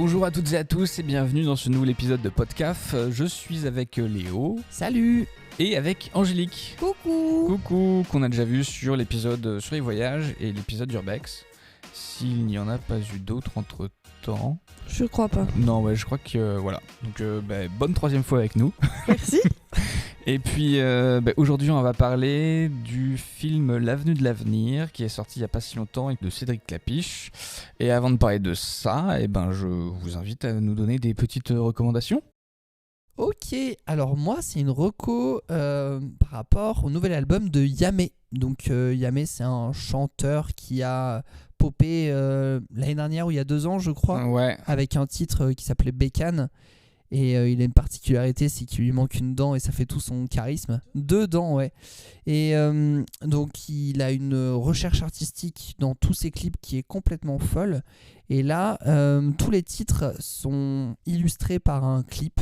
Bonjour à toutes et à tous et bienvenue dans ce nouvel épisode de Podcaf. Je suis avec Léo. Salut. Et avec Angélique. Coucou. Coucou, qu'on a déjà vu sur l'épisode sur les voyages et l'épisode d'Urbex. S'il n'y en a pas eu d'autres entre temps. Je crois pas. Non, ouais, je crois que voilà. Donc, bonne troisième fois avec nous. Merci. Et puis, aujourd'hui, on va parler du film L'Avenue de l'Avenir qui est sorti il n'y a pas si longtemps avec de Cédric Clapiche. Et avant de parler de ça, je vous invite à nous donner des petites recommandations. Ok, alors moi c'est une reco par rapport au nouvel album de Yamé. Donc Yamé, c'est un chanteur qui a popé l'année dernière ou il y a 2 ans je crois, Ouais. avec un titre qui s'appelait Bécane. Et il a une particularité, c'est qu'il lui manque une dent et ça fait tout son charisme. 2 dents, ouais. Et donc il a une recherche artistique dans tous ses clips qui est complètement folle. Et là, tous les titres sont illustrés par un clip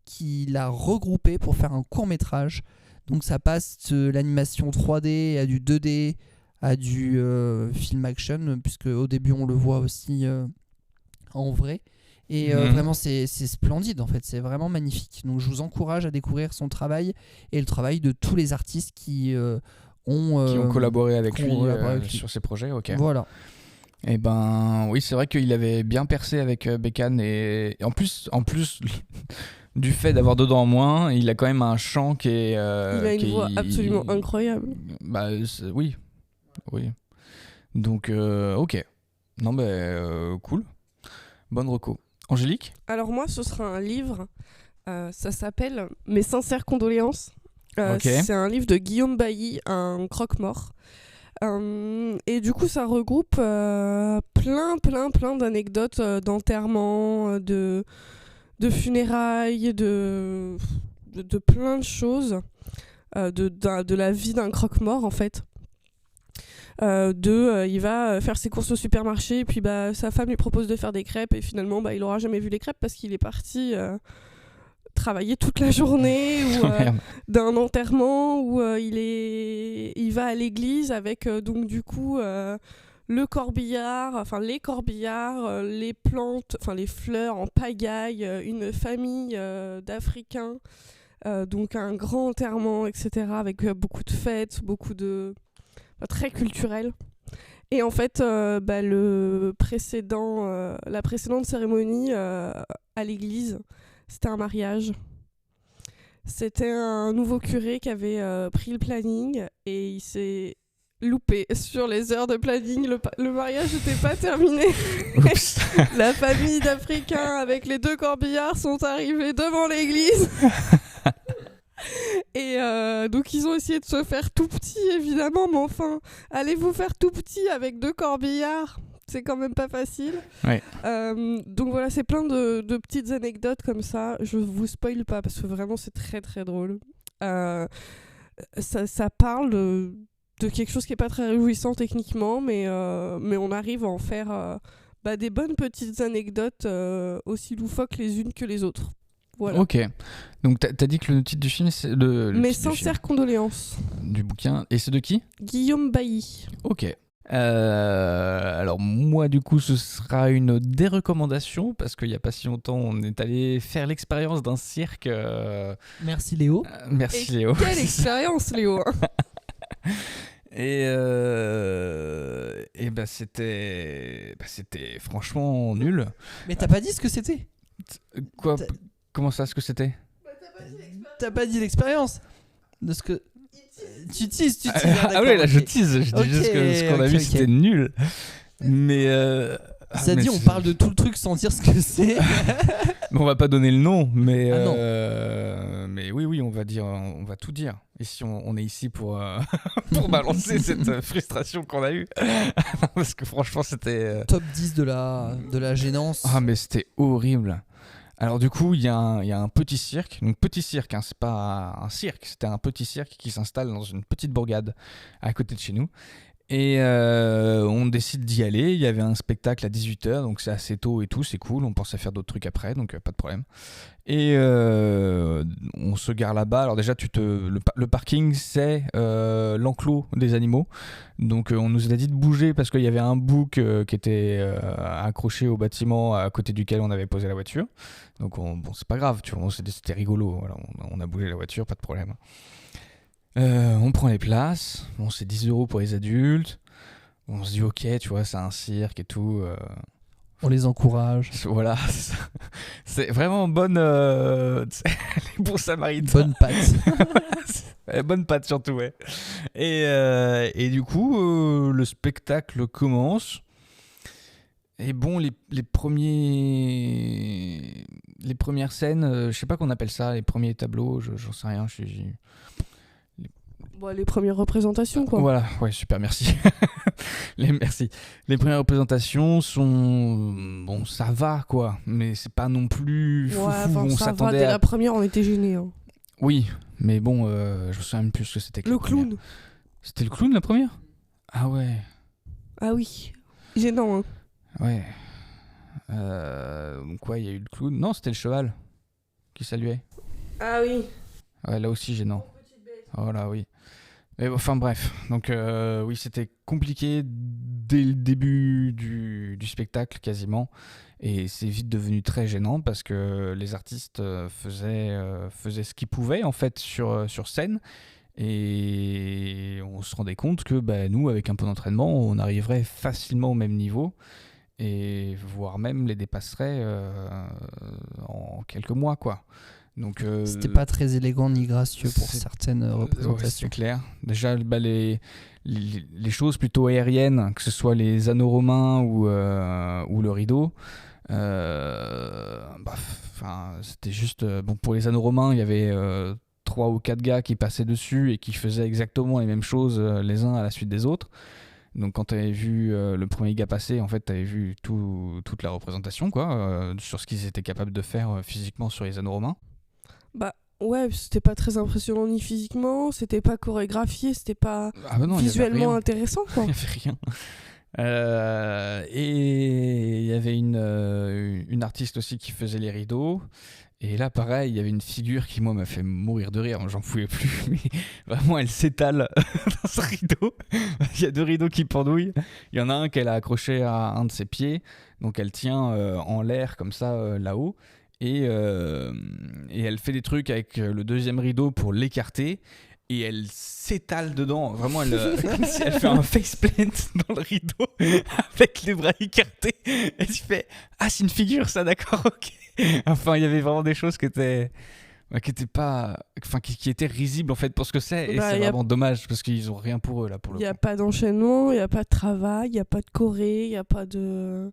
qu'il a regroupé pour faire un court-métrage. Donc ça passe de l'animation 3D à du 2D, à du film action, puisque au début on le voit aussi en vrai. Et vraiment c'est splendide en fait, c'est vraiment magnifique. Donc je vous encourage à découvrir son travail et le travail de tous les artistes qui ont collaboré avec lui sur ses projets. Ok. Voilà. Et oui, c'est vrai qu'il avait bien percé avec Bécane et en plus du fait d'avoir 2 dents en moins, il a quand même un chant qui est... il a une voix absolument incroyable. Oui. Donc, ok. Non, cool. Bonne reco. Angélique ? Alors moi, ce sera un livre. Ça s'appelle « Mes sincères condoléances ». C'est un livre de Guillaume Bailly, un croque-mort. Et du coup, ça regroupe plein d'anecdotes d'enterrement, de funérailles, de plein de choses, de la vie d'un croque-mort en fait. Il va faire ses courses au supermarché et puis sa femme lui propose de faire des crêpes et finalement il aura jamais vu les crêpes parce qu'il est parti travailler toute la journée ou d'un enterrement où il va à l'église avec donc du coup le corbillard, enfin les corbillards, les plantes, enfin les fleurs en pagaille, une famille d'Africains, donc un grand enterrement, etc. avec beaucoup de fêtes, beaucoup de... très culturel. Et en fait, la précédente cérémonie à l'église, c'était un mariage. C'était un nouveau curé qui avait pris le planning et il s'est loupé sur les heures de planning. Le mariage n'était pas terminé. La famille d'Africains avec les 2 corbillards sont arrivés devant l'église. Et donc ils ont essayé de se faire tout petit évidemment, mais enfin allez vous faire tout petit avec 2 corbillards, c'est quand même pas facile. Ouais. Donc voilà, c'est plein de petites anecdotes comme ça. Je vous spoil pas parce que vraiment c'est très très drôle. Ça parle de quelque chose qui est pas très réjouissant techniquement, mais on arrive à en faire des bonnes petites anecdotes aussi loufoques les unes que les autres. Voilà. Ok, donc t'as dit que le titre du film c'est Mes sincères condoléances. Du bouquin, et c'est de qui ? Guillaume Bailly. Ok. Alors moi du coup ce sera une dérecommandation parce qu'il n'y a pas si longtemps on est allé faire l'expérience d'un cirque. Merci Léo. Merci Léo. Quelle expérience Léo. Et c'était franchement nul. Mais t'as pas dit ce que c'était ? Quoi ? Comment ça, ce que c'était ? T'as pas dit l'expérience de ce que... Tu teases. Ah ouais, là je tease, je dis juste que ce qu'on a vu c'était nul. Mais... Ça dit, on parle de tout le truc sans dire ce que c'est. On va pas donner le nom, mais... Ah non. Mais oui, on va tout dire. Ici, on est ici pour balancer cette frustration qu'on a eue. Parce que franchement, c'était... Top 10 de la gênance. Ah mais c'était horrible. Alors du coup, il y a un petit cirque. Donc petit cirque, hein, c'est pas un cirque, c'était un petit cirque qui s'installe dans une petite bourgade à côté de chez nous. Et on décide d'y aller. Il y avait un spectacle à 18h, donc c'est assez tôt et tout, c'est cool. On pensait faire d'autres trucs après, donc pas de problème. Et on se gare là-bas. Alors déjà, le parking, c'est l'enclos des animaux. Donc on nous a dit de bouger parce qu'il y avait un bouc qui était accroché au bâtiment à côté duquel on avait posé la voiture. Donc bon, c'est pas grave, tu vois, c'était rigolo. Voilà, on a bougé la voiture, pas de problème. On prend les places. Bon, c'est 10 € pour les adultes. On se dit ok, tu vois, c'est un cirque et tout. On les encourage. Voilà, c'est ça. C'est vraiment bonne. Les bons samaritains. Bonne patte. Bonne patte surtout, ouais. Et du coup, le spectacle commence. Et bon, les premières scènes, je sais pas qu'on appelle ça, les premiers tableaux, j'en sais rien. Bon, les premières représentations, quoi. Voilà, ouais, super, merci. Merci. Les premières représentations sont... Bon, ça va, quoi. Mais c'est pas non plus fou, on ça s'attendait va, dès la première, on était gênés. Hein. Oui, mais bon, je me souviens même plus ce que c'était que le la première. clown. C'était le clown, la première ? Ah ouais. Ah oui. Gênant, hein. Ouais. Donc ouais, il y a eu le clown. Non, c'était le cheval qui saluait. Ah oui. Ouais, là aussi gênant. Oh là, oui. Mais enfin bref, donc oui, c'était compliqué dès le début du spectacle quasiment, et c'est vite devenu très gênant parce que les artistes faisaient ce qu'ils pouvaient en fait sur scène, et on se rendait compte que nous, avec un peu d'entraînement, on arriverait facilement au même niveau, et voire même les dépasserait en quelques mois, quoi. Donc, c'était pas très élégant ni gracieux pour certaines représentations. Ouais, c'est clair. Déjà, les choses plutôt aériennes, que ce soit les anneaux romains ou le rideau, c'était juste... bon, pour les anneaux romains, il y avait 3 ou 4 gars qui passaient dessus et qui faisaient exactement les mêmes choses les uns à la suite des autres. Donc quand tu avais vu le premier gars passer, en fait, tu avais vu toute la représentation, quoi, sur ce qu'ils étaient capables de faire physiquement sur les anneaux romains. Bah ouais, c'était pas très impressionnant ni physiquement, c'était pas chorégraphié, c'était pas visuellement intéressant, quoi. Il n'y avait rien. Et il y avait une artiste aussi qui faisait les rideaux. Et là, pareil, il y avait une figure qui, moi, m'a fait mourir de rire. J'en pouvais plus. Mais vraiment, elle s'étale dans ce rideau. Il y a 2 rideaux qui pendouillent. Il y en a un qu'elle a accroché à un de ses pieds. Donc, elle tient en l'air, comme ça, là-haut. Et elle fait des trucs avec le 2e rideau pour l'écarter. Et elle s'étale dedans. Vraiment, comme si elle fait un faceplant dans le rideau avec les bras écartés. Elle se fait « Ah, c'est une figure, ça, d'accord, ok. » Enfin, il y avait vraiment des choses qui étaient pas... Enfin, qui étaient risibles, en fait, pour ce que c'est. Et c'est vraiment dommage, parce qu'ils ont rien pour eux, là, pour le coup. Il n'y a pas d'enchaînement, il n'y a pas de travail, il n'y a pas de choré, il n'y a pas de...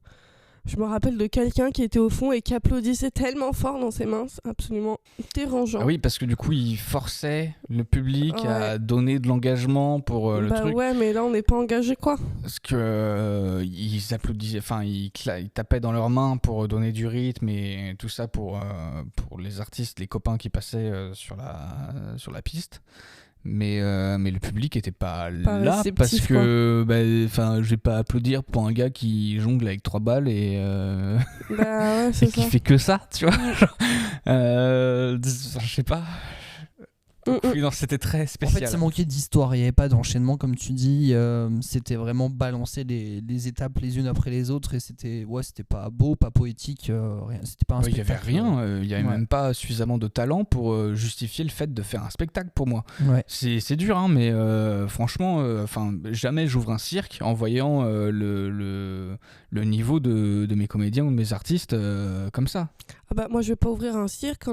Je me rappelle de quelqu'un qui était au fond et qui applaudissait tellement fort dans ses mains, c'est absolument dérangeant. Ah oui, parce que du coup, il forçait le public à donner de l'engagement pour le truc. Ouais, mais là, on n'est pas engagé, quoi. Parce que ils applaudissaient, enfin, ils tapaient dans leurs mains pour donner du rythme et tout ça pour les artistes, les copains qui passaient sur la piste. Mais le public était pas là parce que je vais pas applaudir pour un gars qui jongle avec 3 balles et c'est qui fait que ça, tu vois. Je sais pas. Oui, non, c'était très spécial. En fait, ça manquait d'histoire, il n'y avait pas d'enchaînement, comme tu dis. C'était vraiment balancer les étapes les unes après les autres, et c'était pas beau, pas poétique, rien. C'était pas un spectacle. Il n'y avait rien, il n'y avait même pas suffisamment de talent pour justifier le fait de faire un spectacle pour moi. Ouais. C'est dur, hein, mais franchement, jamais j'ouvre un cirque en voyant le niveau de mes comédiens ou de mes artistes comme ça. Moi, je vais pas ouvrir un cirque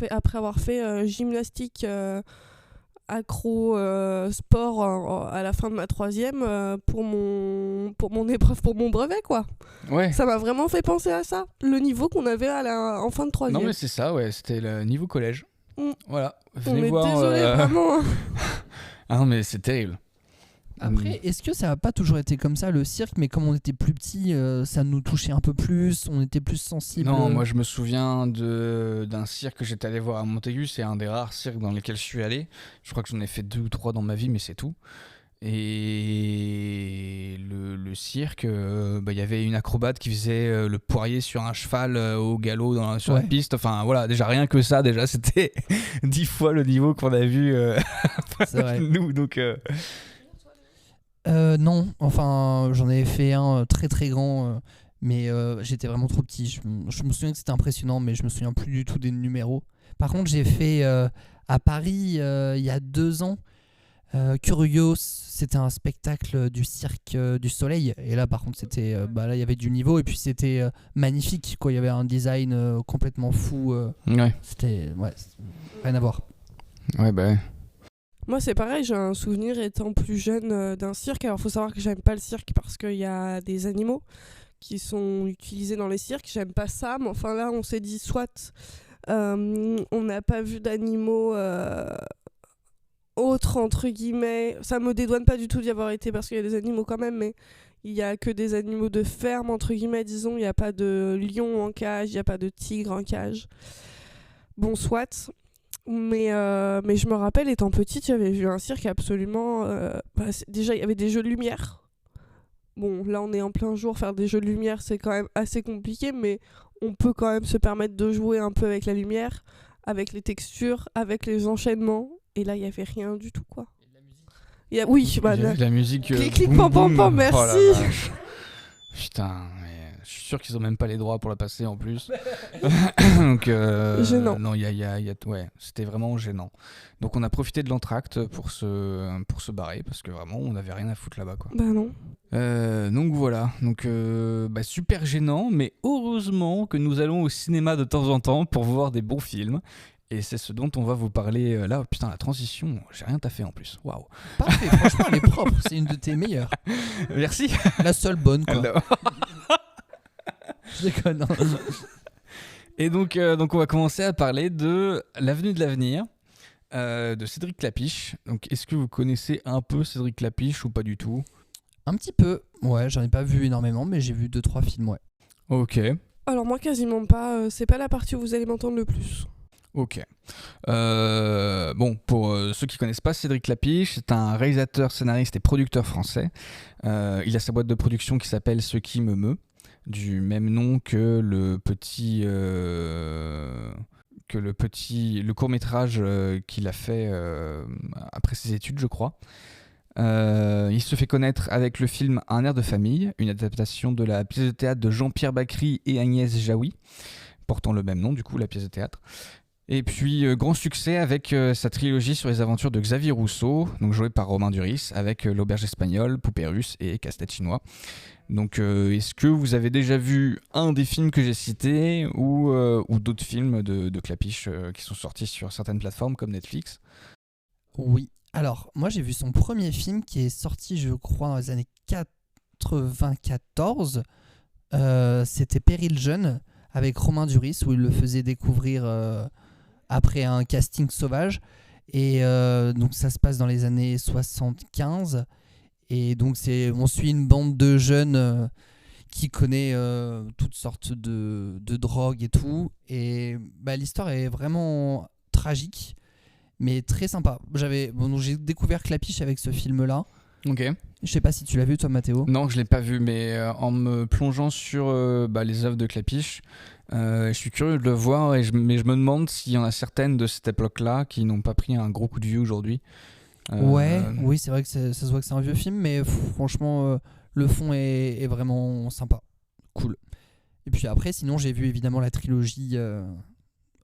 après avoir fait gymnastique, accro, sport à la fin de ma 3e pour mon épreuve, pour mon brevet, quoi. Ouais. Ça m'a vraiment fait penser à ça, le niveau qu'on avait en fin de 3e. Non mais c'est ça, ouais, c'était le niveau collège. Voilà. Venez voir. Désolé, vraiment. Ah non mais c'est terrible. Après, est-ce que ça n'a pas toujours été comme ça, le cirque, mais comme on était plus petit, ça nous touchait un peu plus, on était plus sensible? Non, moi je me souviens d'un cirque que j'étais allé voir à Montaigu, c'est un des rares cirques dans lesquels je suis allé. Je crois que j'en ai fait 2 ou 3 dans ma vie, mais c'est tout. Et le cirque, il y avait une acrobate qui faisait le poirier sur un cheval au galop sur la piste. Enfin voilà, déjà rien que ça, déjà c'était 10 fois le niveau qu'on a vu C'est vrai. nous. Donc, non, enfin j'en avais fait un très très grand, mais j'étais vraiment trop petit. Je me souviens que c'était impressionnant, mais je me souviens plus du tout des numéros. Par contre, j'ai fait à Paris il y a 2 ans. Curios, c'était un spectacle du cirque du Soleil, et là par contre c'était là il y avait du niveau, et puis c'était magnifique quoi. Il y avait un design complètement fou, c'était rien à voir. Ouais, bah ouais. Moi, c'est pareil, j'ai un souvenir étant plus jeune d'un cirque. Alors, faut savoir que j'aime pas le cirque parce qu'il y a des animaux qui sont utilisés dans les cirques. J'aime pas ça, mais enfin là, on s'est dit soit on n'a pas vu d'animaux autres, entre guillemets. Ça me dédouane pas du tout d'y avoir été parce qu'il y a des animaux quand même, mais il y a que des animaux de ferme, entre guillemets, disons. Il n'y a pas de lion en cage, il n'y a pas de tigre en cage. Bon, soit. Mais je me rappelle, étant petite, j'avais vu un cirque absolument... déjà, il y avait des jeux de lumière. Bon, là, on est en plein jour. Faire des jeux de lumière, c'est quand même assez compliqué, mais on peut quand même se permettre de jouer un peu avec la lumière, avec les textures, avec les enchaînements. Et là, il n'y avait rien du tout, quoi. Oui, la musique... clic, clic, pam, pam, pam, merci. Oh putain, mais je suis sûr qu'ils ont même pas les droits pour la passer en plus. Donc gênant. Non, ouais, c'était vraiment gênant. Donc on a profité de l'entracte pour se barrer parce que vraiment on n'avait rien à foutre là-bas, quoi. Bah non. Donc voilà, donc super gênant, mais heureusement que nous allons au cinéma de temps en temps pour voir des bons films. Et c'est ce dont on va vous parler là. Putain, la transition, j'ai rien taffé en plus. Waouh. Parfait, franchement, elle est propre. C'est une de tes meilleures. Merci. La seule bonne, quoi. Je déconne. Hein. Et donc on va commencer à parler de L'Avenue de l'Avenir de Cédric Klapisch. Donc est-ce que vous connaissez un peu Cédric Klapisch ou pas du tout ? Un petit peu. Ouais, j'en ai pas vu énormément, mais j'ai vu 2-3 films, ouais. Ok. Alors moi, quasiment pas. C'est pas la partie où vous allez m'entendre le plus. Ok. Bon, pour ceux qui connaissent pas Cédric Klapisch, c'est un réalisateur, scénariste et producteur français. Il a sa boîte de production qui s'appelle Ce qui me meut, du même nom que le court-métrage qu'il a fait après ses études, je crois. Il se fait connaître avec le film Un air de famille, une adaptation de la pièce de théâtre de Jean-Pierre Bacry et Agnès Jaoui, portant le même nom, du coup, la pièce de théâtre. Et puis, grand succès avec sa trilogie sur les aventures de Xavier Rousseau, donc joué par Romain Duris, avec L'Auberge espagnole, Poupée russe et Casse-tête chinois. Donc, est-ce que vous avez déjà vu un des films que j'ai cités ou d'autres films de Klapisch qui sont sortis sur certaines plateformes comme Netflix ? Oui. Alors, moi, j'ai vu son premier film qui est sorti, je crois, dans les années 94. C'était Péril jeune, avec Romain Duris, où il le faisait découvrir après un casting sauvage. Et donc, ça se passe dans les années 75. Et donc, on suit une bande de jeunes qui connaît toutes sortes de drogues et tout. Et l'histoire est vraiment tragique, mais très sympa. Donc j'ai découvert Klapisch avec ce film-là. Ok. Je sais pas si tu l'as vu, toi, Mathéo. Non, je l'ai pas vu, mais en me plongeant sur les œuvres de Klapisch, je suis curieux de le voir, mais je me demande s'il y en a certaines de cette époque-là qui n'ont pas pris un gros coup de vieux aujourd'hui. Oui, c'est vrai que ça se voit que c'est un vieux film, mais franchement, le fond est vraiment sympa. Cool. Et puis après, sinon, j'ai vu évidemment la trilogie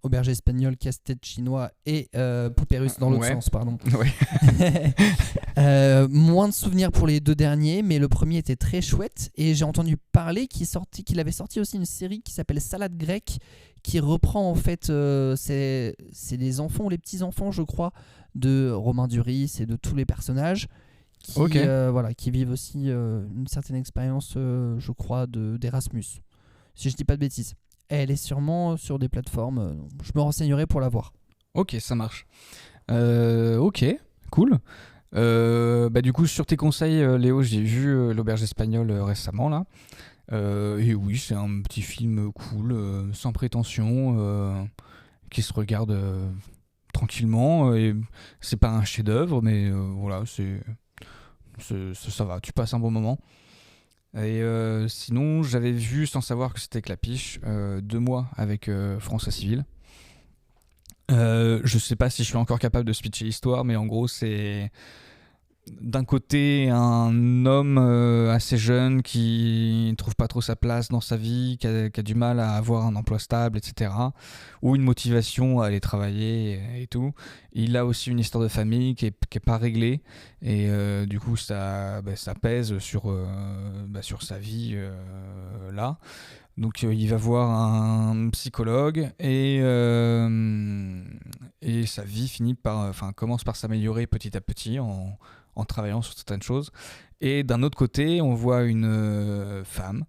Auberge espagnole, Casse-tête chinois et Poupée russe dans l'autre sens, pardon. Ouais. Moins de souvenirs pour les 2 derniers, mais le premier était très chouette. Et j'ai entendu parler qu'il avait sorti aussi une série qui s'appelle Salade grecque, qui reprend en fait, c'est les enfants ou les petits-enfants, je crois, de Romain Duris et de tous les personnages qui vivent aussi une certaine expérience, je crois, d'Erasmus. Si je dis pas de bêtises. Elle est sûrement sur des plateformes. Je me renseignerai pour la voir. Ok, ça marche. Ok, cool. Du coup, sur tes conseils, Léo, j'ai vu L'Auberge espagnole récemment là. Et oui, c'est un petit film cool, sans prétention, qui se regarde tranquillement. Et c'est pas un chef-d'œuvre, mais voilà, c'est Ça va, tu passes un bon moment. Et sinon, j'avais vu, sans savoir que c'était Clapiche, 2 mois avec François Civil. Je sais pas si je suis encore capable de switcher l'histoire, mais en gros, c'est d'un côté un homme assez jeune qui trouve pas trop sa place dans sa vie, qui a du mal à avoir un emploi stable, etc. Ou une motivation à aller travailler et tout. Il a aussi une histoire de famille qui est pas réglée et du coup ça pèse sur sa vie là. Donc il va voir un psychologue et sa vie commence par s'améliorer petit à petit en travaillant sur certaines choses. Et d'un autre côté, on voit une femme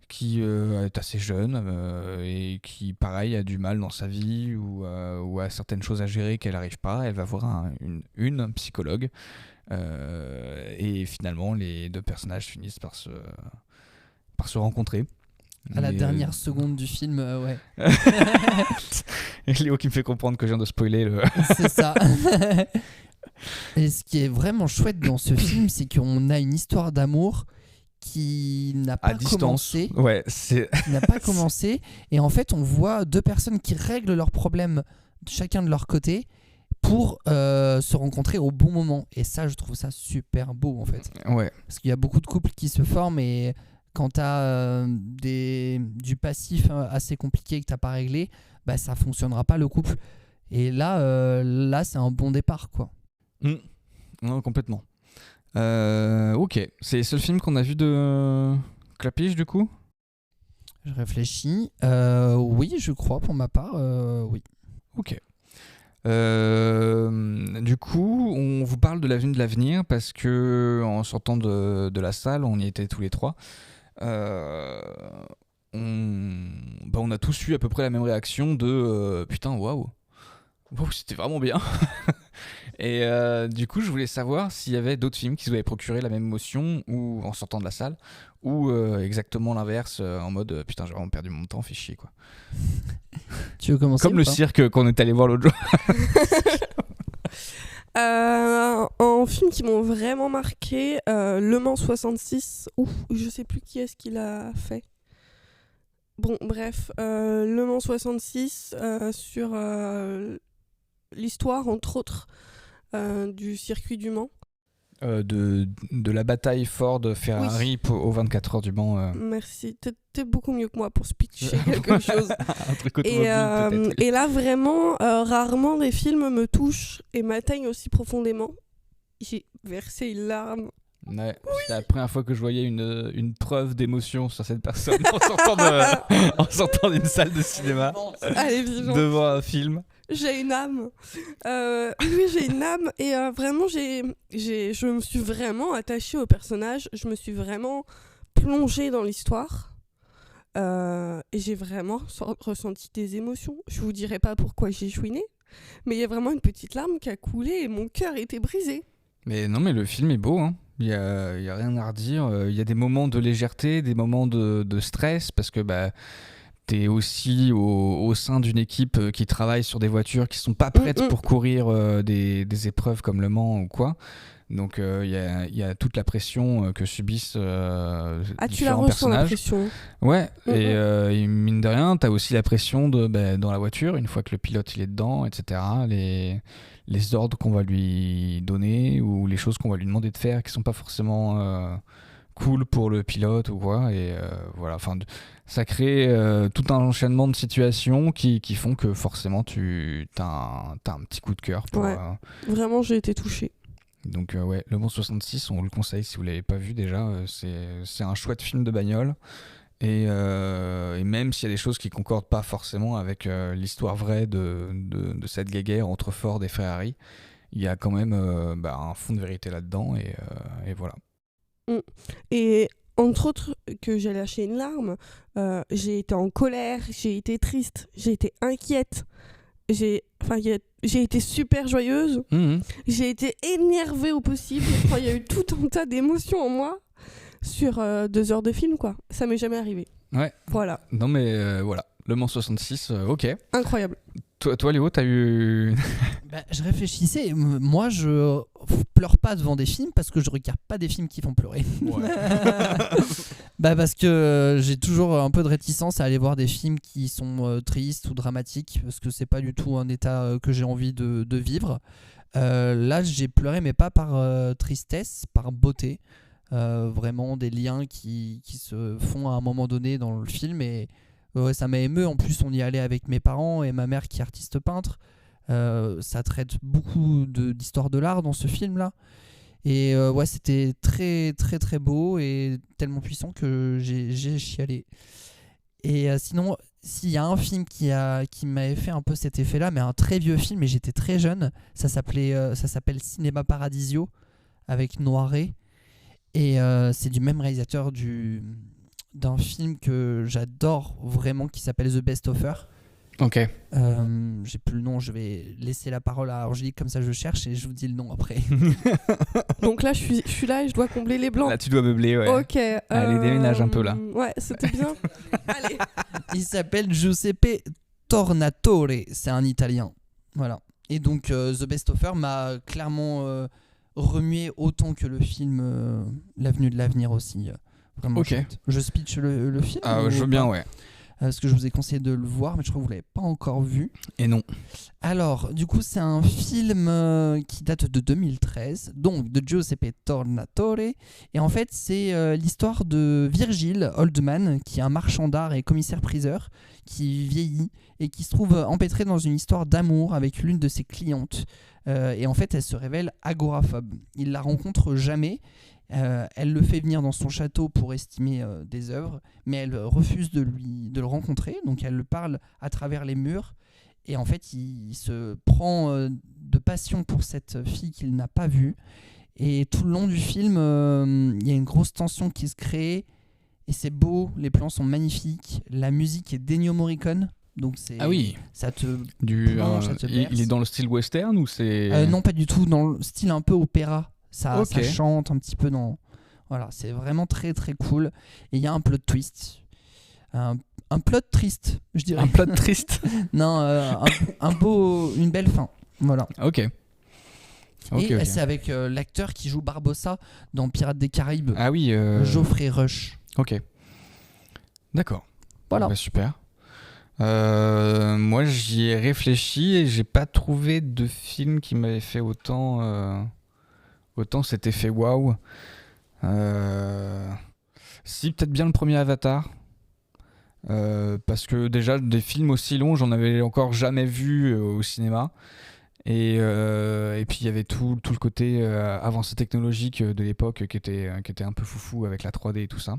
qui est assez jeune et qui, pareil, a du mal dans sa vie ou a certaines choses à gérer qu'elle n'arrive pas. Elle va voir une psychologue et finalement, les 2 personnages finissent par se rencontrer. À la dernière seconde du film, ouais. Et Léo qui me fait comprendre que je viens de spoiler le... C'est ça. Et ce qui est vraiment chouette dans ce film, c'est qu'on a une histoire d'amour qui n'a pas commencé. Ouais, qui n'a pas commencé. Et en fait, on voit 2 personnes qui règlent leurs problèmes chacun de leur côté pour se rencontrer au bon moment. Et ça, je trouve ça super beau, en fait. Ouais. Parce qu'il y a beaucoup de couples qui se forment et quand tu as du passif assez compliqué que tu n'as pas réglé, bah, ça ne fonctionnera pas le couple. Et là c'est un bon départ, quoi. Non, complètement. Ok, c'est le seul film qu'on a vu de Clapiche, du coup ? Je réfléchis. Oui, je crois, pour ma part, oui. Ok. Du coup, on vous parle de l'avenue de l'avenir parce que en sortant de la salle, on y était tous les 3. On a tous eu à peu près la même réaction de putain, waouh, c'était vraiment bien. Et du coup, je voulais savoir s'il y avait d'autres films qui vous avaient procuré la même émotion ou en sortant de la salle ou exactement l'inverse en mode putain, j'ai vraiment perdu mon temps, fait chier quoi. Tu veux commencer comme le cirque qu'on est allé voir l'autre jour. En film qui m'ont vraiment marqué, Le Mans 66, je sais plus qui est-ce qui l'a fait. Bon, bref, Le Mans 66 sur l'histoire, entre autres, du circuit du Mans. De la bataille Ford-Ferrari au 24 heures du Mans. Merci, t'es beaucoup mieux que moi pour pitcher quelque chose. Un truc automobile, peut-être. Et là, vraiment, rarement des films me touchent et m'atteignent aussi profondément. J'ai versé une larme. Ouais, c'était la première fois que je voyais une preuve d'émotion sur cette personne en sortant d'une salle de cinéma. Allez, vivons. Devant un film. J'ai une âme. Oui, j'ai une âme. Et vraiment, je me suis vraiment attachée au personnage. Je me suis vraiment plongée dans l'histoire. Et j'ai vraiment ressenti des émotions. Je vous dirai pas pourquoi j'ai chouiné. Mais il y a vraiment une petite larme qui a coulé et mon cœur était brisé. Mais non, mais le film est beau, hein. Il y a rien à redire. Il y a des moments de légèreté, des moments de stress, parce que t'es aussi au sein d'une équipe qui travaille sur des voitures qui sont pas prêtes pour courir des épreuves comme Le Mans ou quoi. Donc il y a toute la pression que subissent tu la ressens, la pression. Ouais, et mine de rien, t'as aussi la pression dans la voiture, une fois que le pilote il est dedans, etc. Les ordres qu'on va lui donner ou les choses qu'on va lui demander de faire qui sont pas forcément cool pour le pilote ou quoi. Et voilà, ça crée tout un enchaînement de situations qui font que forcément t'as un petit coup de cœur. Vraiment, j'ai été touchée. Donc ouais, Le Mans 66, on vous le conseille si vous l'avez pas vu déjà. C'est un chouette film de bagnole. Et même s'il y a des choses qui concordent pas forcément avec l'histoire vraie de cette guéguerre entre Ford et Ferrari, il y a quand même un fond de vérité là-dedans et voilà. Et entre autres que j'ai lâché une larme, j'ai été en colère, j'ai été triste, j'ai été inquiète, j'ai été super joyeuse, j'ai été énervée au possible. Il y a eu tout un tas d'émotions en moi. Sur 2 heures de film, quoi. Ça m'est jamais arrivé. Ouais. Voilà. Non, mais voilà. Le Mans 66, ok. Incroyable. Toi Léo, t'as eu... Je réfléchissais. Moi, je pleure pas devant des films parce que je regarde pas des films qui font pleurer. Ouais. Parce que j'ai toujours un peu de réticence à aller voir des films qui sont tristes ou dramatiques parce que c'est pas du tout un état que j'ai envie de vivre. Là, j'ai pleuré, mais pas par tristesse, par beauté. Vraiment des liens qui se font à un moment donné dans le film et ça m'a ému. En plus, on y allait avec mes parents et ma mère qui est artiste peintre. Ça traite beaucoup d'histoire de l'art dans ce film là et c'était très très très beau et tellement puissant que j'ai chialé. Et sinon, s'il y a un film qui m'avait fait un peu cet effet là, mais un très vieux film et j'étais très jeune, ça s'appelle Cinéma Paradisio avec Noiret et c'est du même réalisateur d'un film que j'adore vraiment qui s'appelle The Best Offer. Ok. J'ai plus le nom, je vais laisser la parole à Angélique, comme ça je cherche et je vous dis le nom après. Donc là, je suis là et je dois combler les blancs. Là, tu dois meubler, ouais. Ok. Allez, déménage un peu là. Ouais, c'était bien. Allez. Il s'appelle Giuseppe Tornatore, c'est un Italien. Voilà. Et donc The Best Offer m'a clairement remué autant que le film L'Avenue de l'Avenir aussi. Vraiment ok. chouette. Je speech le film. Je veux bien, ouais. Parce que je vous ai conseillé de le voir, mais je crois que vous ne l'avez pas encore vu. Et non. Alors, du coup, c'est un film qui date de 2013, donc de Giuseppe Tornatore. Et en fait, c'est l'histoire de Virgil Oldman, qui est un marchand d'art et commissaire-priseur, qui vieillit et qui se trouve empêtré dans une histoire d'amour avec l'une de ses clientes. Et en fait, elle se révèle agoraphobe. Il la rencontre jamais. Elle le fait venir dans son château pour estimer des œuvres, mais elle refuse de le rencontrer, donc elle le parle à travers les murs, et en fait il se prend de passion pour cette fille qu'il n'a pas vue, et tout le long du film il y a une grosse tension qui se crée, et c'est beau, les plans sont magnifiques, la musique est d'Ennio Morricone, donc ah oui, ça te plonge, ça te il est dans le style western ou c'est... Non, pas du tout, dans le style un peu opéra. Ça chante un petit peu dans... Voilà, c'est vraiment très très cool. Et il y a un plot twist. Un plot triste, je dirais. Un plot triste. Non, une belle fin. Voilà. Ok. Et c'est avec l'acteur qui joue Barbossa dans Pirates des Caraïbes. Ah oui. Geoffrey Rush. Ok. D'accord. Voilà. Super. Moi, j'y ai réfléchi et j'ai pas trouvé de film qui m'avait fait autant cet effet waouh. Si, peut-être bien le premier Avatar. Parce que déjà, des films aussi longs, j'en avais encore jamais vu au cinéma. Et puis il y avait tout le côté avancée technologique de l'époque qui était un peu foufou avec la 3D et tout ça.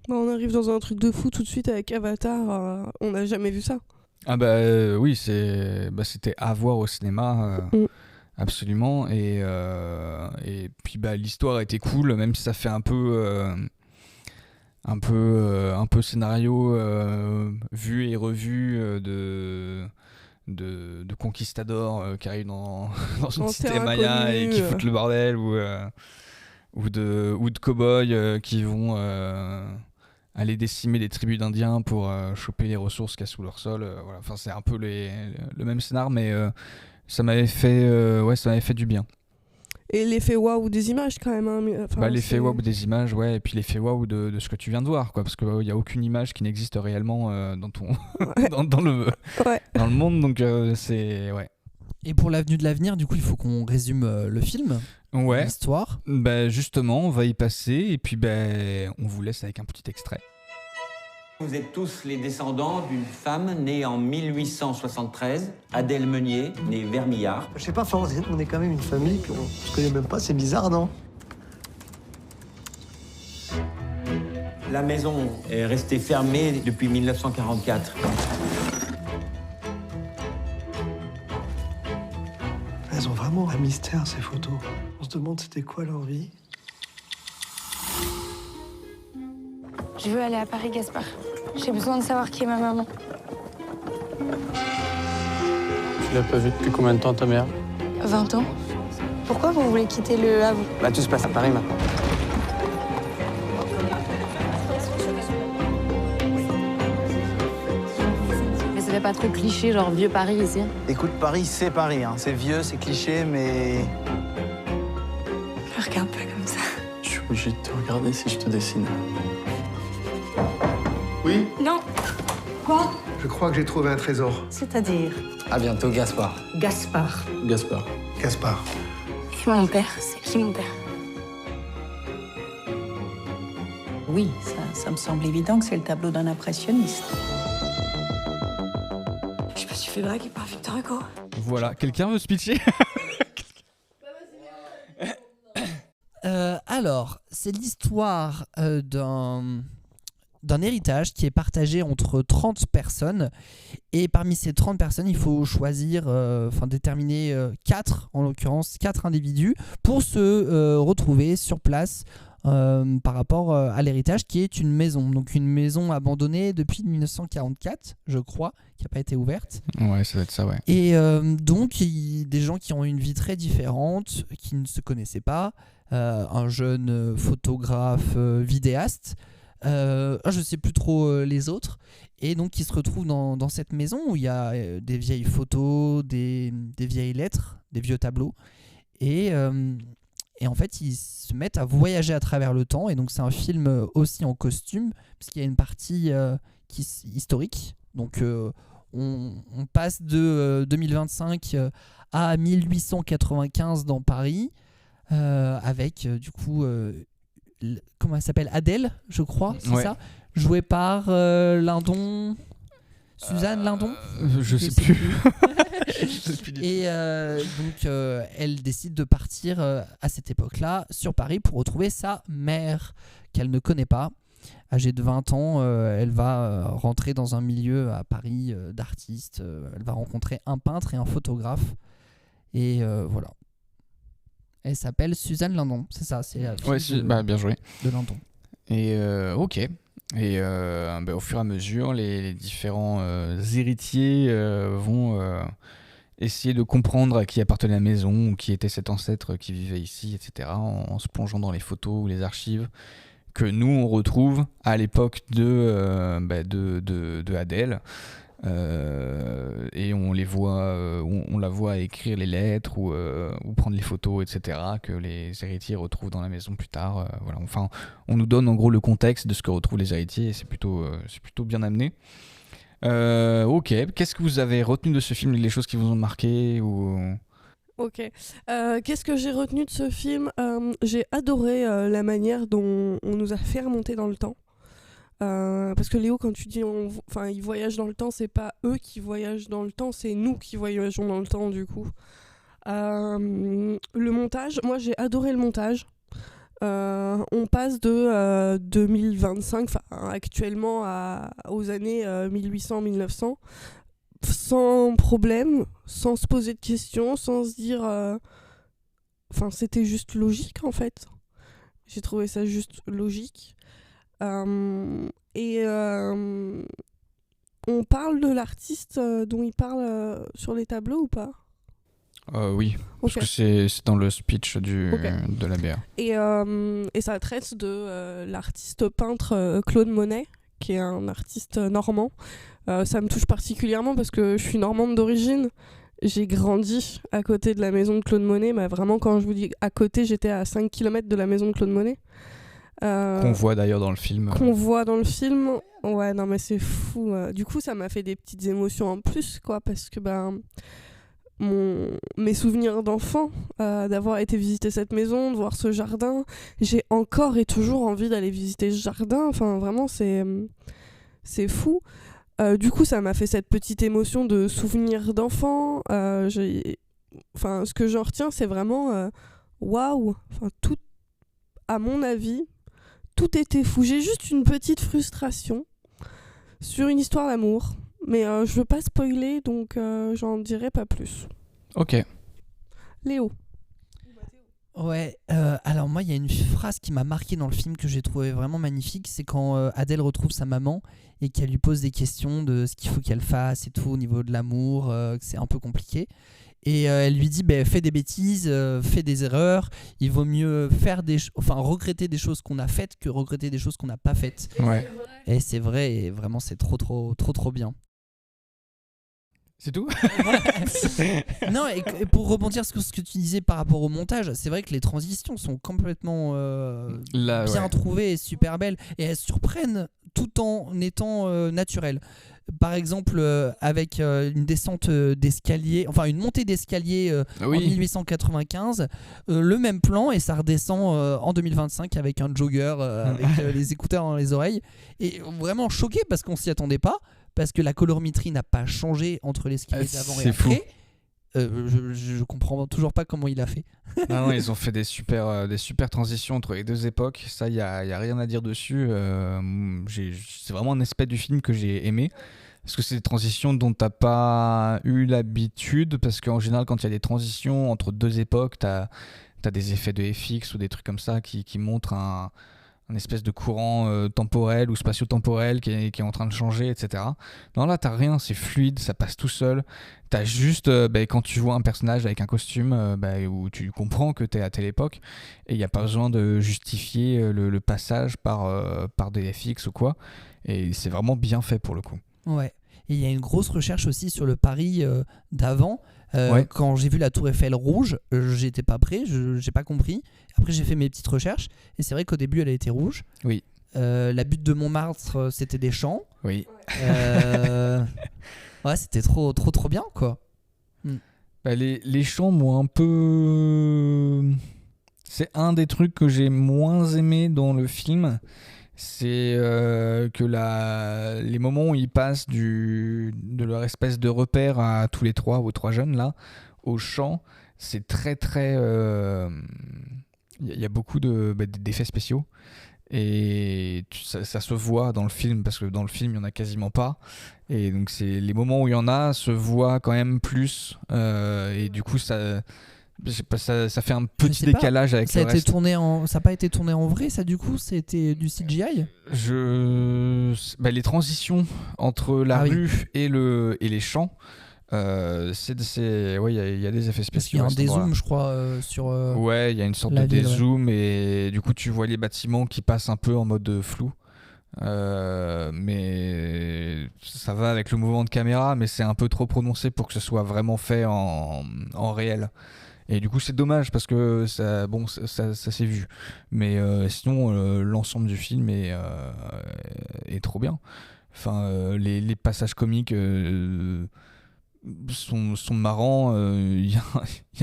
On arrive dans un truc de fou tout de suite avec Avatar. On n'a jamais vu ça. Ah oui, c'était à voir au cinéma. Absolument, et puis l'histoire était cool, même si ça fait un peu scénario vu et revu de conquistadors qui arrivent dans une cité maya et qui foutent le bordel, ou de cow-boys qui vont aller décimer des tribus d'indiens pour choper les ressources qu'il y a sous leur sol. Voilà. Enfin, c'est un peu le même scénar, mais ça m'avait fait du bien. Et l'effet waouh des images quand même. Hein. L'effet waouh des images, ouais, et puis l'effet waouh de ce que tu viens de voir, quoi, parce qu'il n'y a aucune image qui n'existe réellement dans le monde, donc c'est... Ouais. Et pour l'Avenue de l'Avenir, du coup, il faut qu'on résume le film, l'histoire. Justement, on va y passer, et puis on vous laisse avec un petit extrait. Vous êtes tous les descendants d'une femme née en 1873, Adèle Meunier, née Vermillard. Je sais pas, on est quand même une famille qu'on se connaît même pas, c'est bizarre, non? La maison est restée fermée depuis 1944. Elles ont vraiment un mystère, ces photos. On se demande c'était quoi leur vie. Je veux aller à Paris, Gaspard. J'ai besoin de savoir qui est ma maman. Tu l'as pas vue depuis combien de temps, ta mère? 20 ans. Pourquoi vous voulez quitter le Havre? Tout se passe à Paris maintenant. ça fait pas trop cliché, genre vieux Paris ici? Écoute, Paris, c'est Paris. Hein. C'est vieux, c'est cliché, mais... Je regarde pas comme ça. Je suis obligé de te regarder si je te dessine. Oui, Non. Quoi? je crois que j'ai trouvé un trésor. C'est-à-dire À bientôt, Gaspard. Gaspard. Gaspard. Gaspard. C'est mon père. C'est qui mon père? Oui, ça me semble évident que c'est le tableau d'un impressionniste. Je me suis fait draguer par Victor Hugo. Voilà, quelqu'un veut se pitcher? Alors, c'est l'histoire d'un héritage qui est partagé entre 30 personnes. Et parmi ces 30 personnes, il faut choisir, déterminer 4, en l'occurrence 4 individus, pour se retrouver sur place par rapport à l'héritage qui est une maison. Donc une maison abandonnée depuis 1944, je crois, qui n'a pas été ouverte. Ouais, ça doit être ça, ouais. Et donc, des gens qui ont une vie très différente, qui ne se connaissaient pas. Un jeune photographe, vidéaste. Je sais plus trop les autres. Et donc, qui se retrouvent dans cette maison où il y a des vieilles photos, des vieilles lettres, des vieux tableaux. Et en fait, ils se mettent à voyager à travers le temps. Et donc, c'est un film aussi en costume, parce qu'il y a une partie historique. Donc, on passe de 2025 à 1895 dans Paris, avec du coup, comment elle s'appelle, Adèle, je crois, c'est ça, jouée par Lindon, Suzanne Lindon, je sais plus. Et donc elle décide de partir à cette époque-là sur Paris pour retrouver sa mère qu'elle ne connaît pas. Âgée de 20 ans, elle va rentrer dans un milieu à Paris d'artistes. Elle va rencontrer un peintre et un photographe. Et voilà. Elle s'appelle Suzanne Lindon, c'est ça, c'est la fille bien joué. De Lindon. Et ok. Et au fur et à mesure, les différents héritiers vont essayer de comprendre à qui appartenait la maison, ou qui était cet ancêtre qui vivait ici, etc., en se plongeant dans les photos ou les archives que nous on retrouve à l'époque de Adèle. Et on les voit, on la voit écrire les lettres ou prendre les photos, etc., que les héritiers retrouvent dans la maison plus tard. Voilà. Enfin, on nous donne en gros le contexte de ce que retrouvent les héritiers, et c'est plutôt bien amené. Ok, qu'est-ce que vous avez retenu de ce film, les choses qui vous ont marqué ou... Ok. Qu'est-ce que j'ai retenu de ce film? J'ai adoré la manière dont on nous a fait remonter dans le temps. Parce que Léo, quand tu dis ils voyagent dans le temps, c'est pas eux qui voyagent dans le temps, c'est nous qui voyageons dans le temps du coup. Le montage, moi j'ai adoré le montage. On passe de 2025, actuellement aux années 1800-1900, sans problème, sans se poser de questions, sans se dire... c'était juste logique en fait. J'ai trouvé ça juste logique. On parle de l'artiste dont il parle sur les tableaux ou pas? Oui, parce que c'est dans le speech de la BA. Et ça traite de l'artiste peintre Claude Monet, qui est un artiste normand. Ça me touche particulièrement parce que je suis normande d'origine. J'ai grandi à côté de la maison de Claude Monet. Vraiment, quand je vous dis à côté, j'étais à 5 km de la maison de Claude Monet. Qu'on voit d'ailleurs dans le film. Qu'on voit dans le film. Ouais, non mais c'est fou. Du coup, ça m'a fait des petites émotions en plus, quoi, parce que mes souvenirs d'enfant, d'avoir été visiter cette maison, de voir ce jardin, j'ai encore et toujours envie d'aller visiter ce jardin. Enfin, vraiment, c'est fou. Du coup, ça m'a fait cette petite émotion de souvenir d'enfant. Ce que j'en retiens, c'est vraiment waouh. Tout, à mon avis, tout était fou. J'ai juste une petite frustration sur une histoire d'amour, mais je veux pas spoiler, donc j'en dirai pas plus. Ok. Léo. Ouais, alors moi il y a une phrase qui m'a marqué dans le film que j'ai trouvé vraiment magnifique, c'est quand Adèle retrouve sa maman et qu'elle lui pose des questions de ce qu'il faut qu'elle fasse et tout au niveau de l'amour, que c'est un peu compliqué. Et elle lui dit fais des bêtises, fais des erreurs, il vaut mieux regretter des choses qu'on a faites que regretter des choses qu'on n'a pas faites. Ouais. Et c'est vrai, et vraiment c'est trop bien. C'est tout. Non, et pour rebondir sur ce que tu disais par rapport au montage, c'est vrai que les transitions sont complètement bien trouvées et super belles, et elles surprennent tout en étant naturelles. Par exemple, avec une descente d'escalier, enfin une montée d'escalier en 1895, le même plan, et ça redescend en 2025 avec un jogger, avec les écouteurs dans les oreilles, et vraiment choqué parce qu'on s'y attendait pas, parce que la colorimétrie n'a pas changé entre l'escalier d'avant et après. Je comprends toujours pas comment il a fait. Non, ils ont fait des super transitions entre les deux époques. Ça, il y a rien à dire dessus. C'est vraiment un aspect du film que j'ai aimé. Parce que c'est des transitions dont t'as pas eu l'habitude. Parce qu'en général, quand il y a des transitions entre deux époques, t'as des effets de FX ou des trucs comme ça qui montrent un espèce de courant temporel ou spatio-temporel qui est en train de changer, etc. Non, là, t'as rien, c'est fluide, ça passe tout seul. T'as juste, quand tu vois un personnage avec un costume où tu comprends que t'es à telle époque, et il n'y a pas besoin de justifier le passage par des FX ou quoi. Et c'est vraiment bien fait pour le coup. Ouais. Et il y a une grosse recherche aussi sur le Paris d'avant. Quand j'ai vu la Tour Eiffel rouge, j'étais pas prêt, j'ai pas compris. Après, j'ai fait mes petites recherches, et c'est vrai qu'au début, elle a été rouge. Oui. La butte de Montmartre, c'était des champs. Oui. Ouais, c'était trop bien, quoi. Les champs m'ont un peu... C'est un des trucs que j'ai moins aimé dans le film. C'est que les moments où ils passent de leur espèce de repère à tous les trois, aux trois jeunes là, au champ, c'est très très... y a beaucoup d'effets spéciaux, et ça se voit dans le film, parce que dans le film il n'y en a quasiment pas, et donc les moments où il y en a se voient quand même plus, et du coup ça fait un petit décalage avec le reste. Ça n'a pas été tourné en vrai, ça, du coup, c'était du CGI. Les transitions entre la rue et les champs, il y a des effets spéciaux. Il y a un dézoom, je crois, sur. Ouais, il y a une sorte de dézoom, et du coup, tu vois les bâtiments qui passent un peu en mode flou. Mais ça va avec le mouvement de caméra, mais c'est un peu trop prononcé pour que ce soit vraiment fait en réel. Et du coup, c'est dommage parce que ça s'est vu. Mais sinon, l'ensemble du film est trop bien. Enfin, les passages comiques sont marrants. Il y a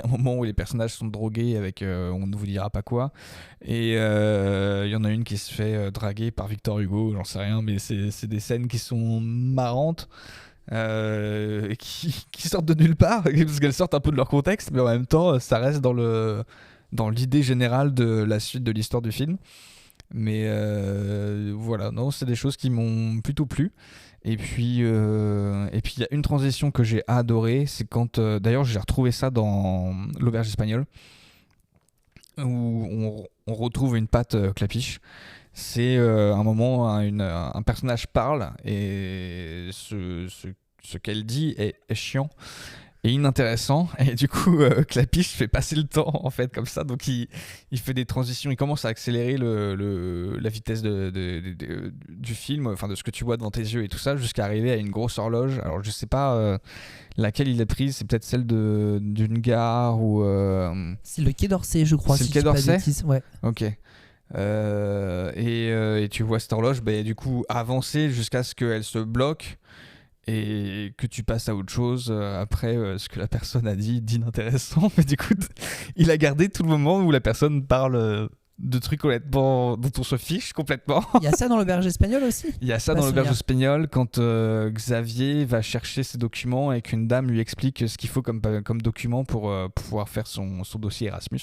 un moment où les personnages sont drogués avec on ne vous dira pas quoi. Et il y en a une qui se fait draguer par Victor Hugo, j'en sais rien, mais c'est des scènes qui sont marrantes. Qui sortent de nulle part, parce qu'elles sortent un peu de leur contexte, mais en même temps ça reste dans l'idée générale de la suite de l'histoire du film. Mais voilà, non, c'est des choses qui m'ont plutôt plu. Et puis il y a une transition que j'ai adorée, c'est quand d'ailleurs j'ai retrouvé ça dans l'Auberge espagnole, où on retrouve une patte Clapiche. C'est un moment, un personnage parle, et ce qu'elle dit est chiant et inintéressant, et du coup Clapiche fait passer le temps en fait comme ça, donc il fait des transitions, il commence à accélérer la vitesse du film, enfin de ce que tu vois devant tes yeux et tout ça, jusqu'à arriver à une grosse horloge. Alors je sais pas laquelle il a prise, c'est peut-être celle d'une gare ou... C'est le Quai d'Orsay, je crois. C'est le Quai d'Orsay ? Ouais. Ok. Et tu vois cette horloge du coup avancer jusqu'à ce qu'elle se bloque et que tu passes à autre chose après ce que la personne a dit d'inintéressant, mais du coup il a gardé tout le moment où la personne parle de trucs complètement dont on se fiche complètement. Il y a ça dans l'Auberge espagnole aussi. Il y a ça dans l'Auberge espagnole quand Xavier va chercher ses documents et qu'une dame lui explique ce qu'il faut comme document pour pouvoir faire son dossier Erasmus.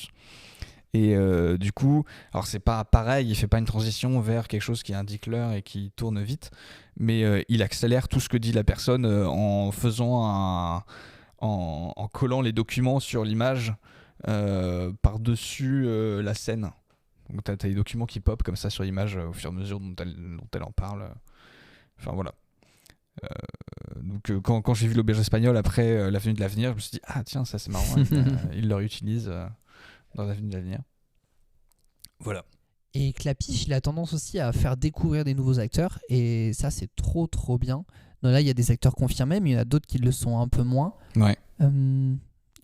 Et du coup, alors c'est pas pareil, il fait pas une transition vers quelque chose qui indique l'heure et qui tourne vite, mais il accélère tout ce que dit la personne en faisant en collant les documents sur l'image par-dessus la scène. Donc t'as les documents qui pop comme ça sur l'image au fur et à mesure dont elle en parle. Enfin voilà. Donc quand j'ai vu l'Auberge espagnole après l'Avenue de l'Avenir, je me suis dit ah tiens, ça c'est marrant, il le réutilise dans l'Avenue de l'Avenir. Voilà. Et Clapiche, il a tendance aussi à faire découvrir des nouveaux acteurs, et ça c'est trop bien. Donc là, il y a des acteurs confirmés, mais il y en a d'autres qui le sont un peu moins. Ouais.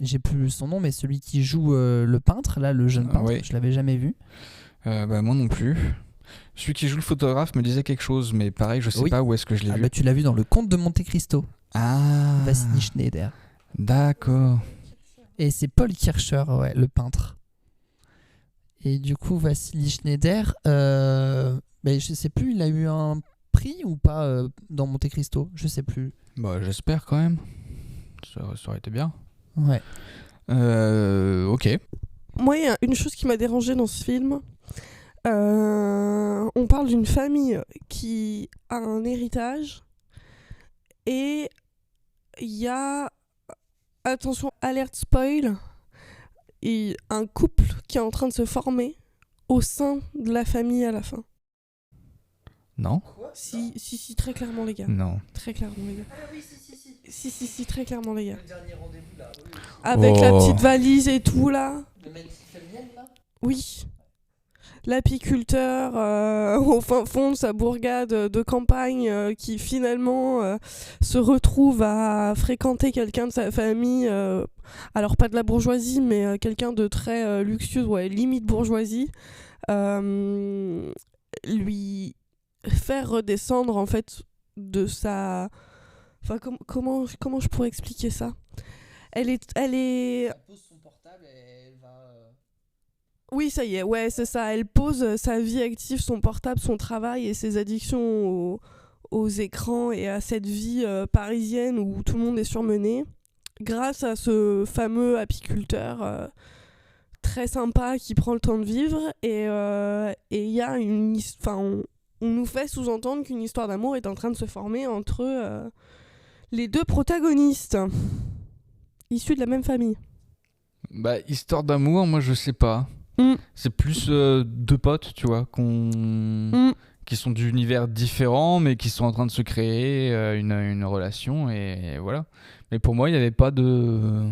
J'ai plus son nom, mais celui qui joue le peintre, là, le jeune peintre, je l'avais jamais vu. Moi non plus. Celui qui joue le photographe me disait quelque chose, mais pareil, je sais pas où est-ce que je l'ai vu. Tu l'as vu dans Le Comte de Monte Cristo. Wassily Schneider. D'accord. Et c'est Paul Kircher, le peintre. Et du coup, Wassily Schneider, je sais plus, il a eu un prix ou pas dans Monte Cristo, je sais plus. J'espère quand même. Ça aurait été bien. Ouais. Ok. Moi, il y a une chose qui m'a dérangée dans ce film. On parle d'une famille qui a un héritage et il y a, attention, alerte spoil, et un couple qui est en train de se former au sein de la famille à la fin. Non. Si, très clairement, les gars. Non. Très clairement, les gars. Ah oui, si, très clairement, les gars. Le dernier rendez-vous, là. Oui. Avec la petite valise et tout, là. Le mec qui fait le miel, là. Oui. L'apiculteur au fin fond de sa bourgade de campagne qui finalement se retrouve à fréquenter quelqu'un de sa famille, alors pas de la bourgeoisie, mais quelqu'un de très luxueux, limite bourgeoisie, lui faire redescendre en fait de sa... Enfin, comment je pourrais expliquer ça ? Elle est... Elle pose son portable et elle va... Oui, ça y est, c'est ça. Elle pose sa vie active, son portable, son travail et ses addictions aux écrans et à cette vie parisienne où tout le monde est surmené, grâce à ce fameux apiculteur très sympa qui prend le temps de vivre. Et il y a on nous fait sous-entendre qu'une histoire d'amour est en train de se former entre les deux protagonistes, issus de la même famille. Histoire d'amour, moi je sais pas. C'est plus deux potes, tu vois, qui sont d'univers différents, mais qui sont en train de se créer une relation, et voilà. Mais pour moi, il n'y avait pas de...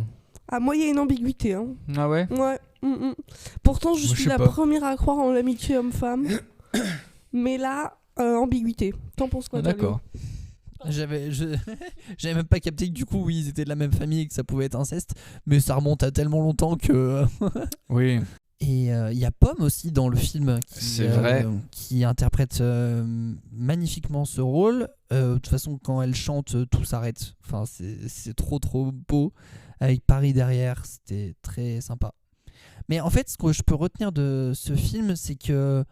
Ah, moi, il y a une ambiguïté. Hein. Ah ouais ? Ouais. Pourtant, je suis la première à croire en l'amitié homme-femme. Mais là, ambiguïté. T'en penses quoi, toi, D'accord. J'avais même pas capté que du coup, oui, ils étaient de la même famille et que ça pouvait être inceste, mais ça remonte à tellement longtemps que... Oui. Et il y a Pomme aussi dans le film qui interprète magnifiquement ce rôle. De toute façon, quand elle chante, tout s'arrête. Enfin, c'est trop beau. Avec Paris derrière, c'était très sympa. Mais en fait, ce que je peux retenir de ce film, c'est que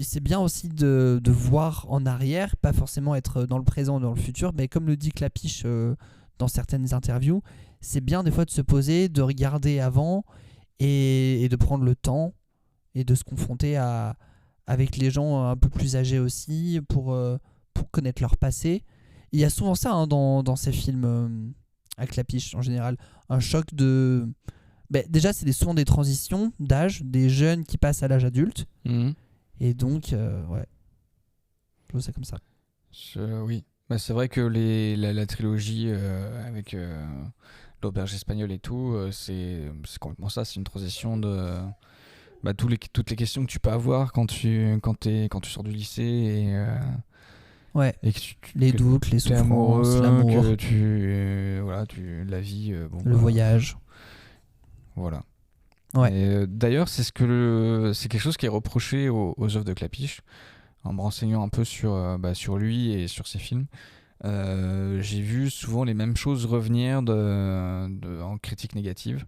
c'est bien aussi de voir en arrière, pas forcément être dans le présent ou dans le futur, mais comme le dit Clapiche dans certaines interviews, c'est bien des fois de se poser, de regarder avant et de prendre le temps et de se confronter avec les gens un peu plus âgés aussi pour connaître leur passé. Il y a souvent ça dans ces films à Clapiche en général, un choc de... déjà c'est souvent des transitions d'âge, des jeunes qui passent à l'âge adulte. Et donc, je vois ça comme ça. Oui, c'est vrai que la trilogie avec l'auberge espagnole et tout, c'est complètement ça. C'est une transition de toutes les questions que tu peux avoir quand tu sors du lycée et que les doutes, les souffrances, l'amour, que la vie, le voyage. Voilà. Ouais. D'ailleurs, c'est quelque chose qui est reproché aux œuvres de Clapiche, en me renseignant un peu sur lui et sur ses films. J'ai vu souvent les mêmes choses revenir en critique négative.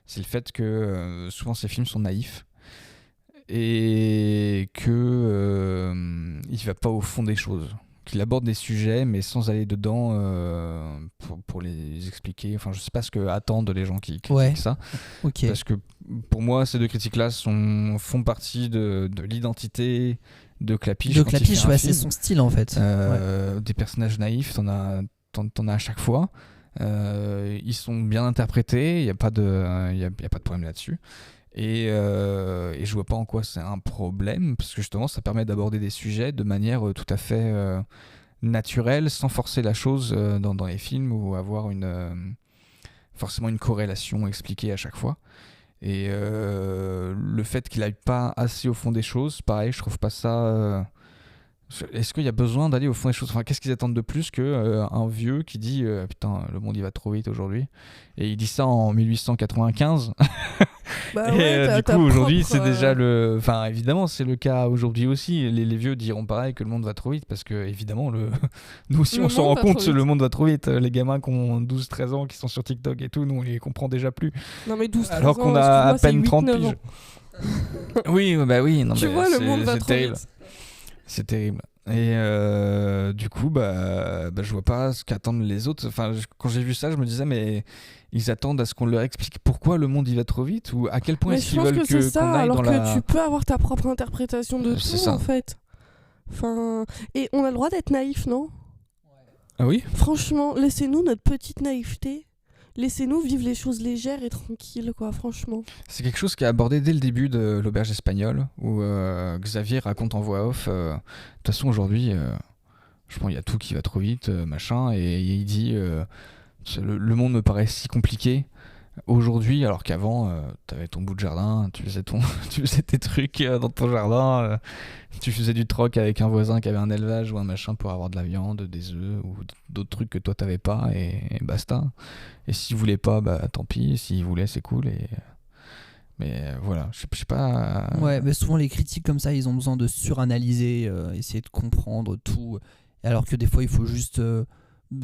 C'est le fait que souvent ces films sont naïfs et que il va pas au fond des choses, qu'il aborde des sujets mais sans aller dedans pour les expliquer. Enfin, je sais pas ce que attendent les gens qui critiquent ça. Okay. Parce que pour moi, ces deux critiques-là font partie de l'identité de Clapiche. De Clapiche, c'est son style en fait. Des personnages naïfs, t'en as à chaque fois. Ils sont bien interprétés, il y a pas de problème là-dessus. Et je vois pas en quoi c'est un problème, parce que justement ça permet d'aborder des sujets de manière tout à fait naturelle, sans forcer la chose dans les films ou avoir forcément une corrélation expliquée à chaque fois. Et le fait qu'il aille pas assez au fond des choses, pareil, je trouve pas ça Est-ce qu'il y a besoin d'aller au fond des choses? Enfin, qu'est-ce qu'ils attendent de plus qu'un vieux qui dit putain, le monde il va trop vite aujourd'hui, et il dit ça en 1895. Bah et ouais, du coup aujourd'hui c'est déjà le... Enfin évidemment c'est le cas aujourd'hui aussi, les vieux diront pareil que le monde va trop vite, parce que évidemment nous aussi on s'en rend compte que le monde va trop vite. Les gamins qui ont 12-13 ans qui sont sur TikTok et tout, nous on les comprend déjà plus. Non mais 12-13 alors qu'on ans, a à peine 8, 30 9 piges. ans. Oui bah oui, non, tu vois le monde va trop terrible. vite. C'est terrible. Et du coup, je vois pas ce qu'attendent les autres. Enfin, quand j'ai vu ça, je me disais, mais ils attendent à ce qu'on leur explique pourquoi le monde il va trop vite, ou à quel point est-ce qu'ils veulent que c'est ça, qu'on aille alors dans que la... tu peux avoir ta propre interprétation de tout, ça. en fait. Enfin... Et on a le droit d'être naïf, non? Ah oui? Franchement, laissez-nous notre petite naïveté. Laissez-nous vivre les choses légères et tranquilles, quoi, franchement. C'est quelque chose qui est abordé dès le début de l'Auberge espagnole, où Xavier raconte en voix off. De toute façon, aujourd'hui, je pense qu'il y a tout qui va trop vite, machin, et il dit le monde me paraît si compliqué aujourd'hui, alors qu'avant, t'avais ton bout de jardin, tu faisais tes trucs dans ton jardin, tu faisais du troc avec un voisin qui avait un élevage ou un machin pour avoir de la viande, des œufs ou d'autres trucs que toi t'avais pas, et basta. Et s'il voulait pas, tant pis, s'il voulait, c'est cool. Mais voilà, je sais pas. Ouais, mais souvent les critiques comme ça, ils ont besoin de suranalyser, essayer de comprendre tout, alors que des fois il faut juste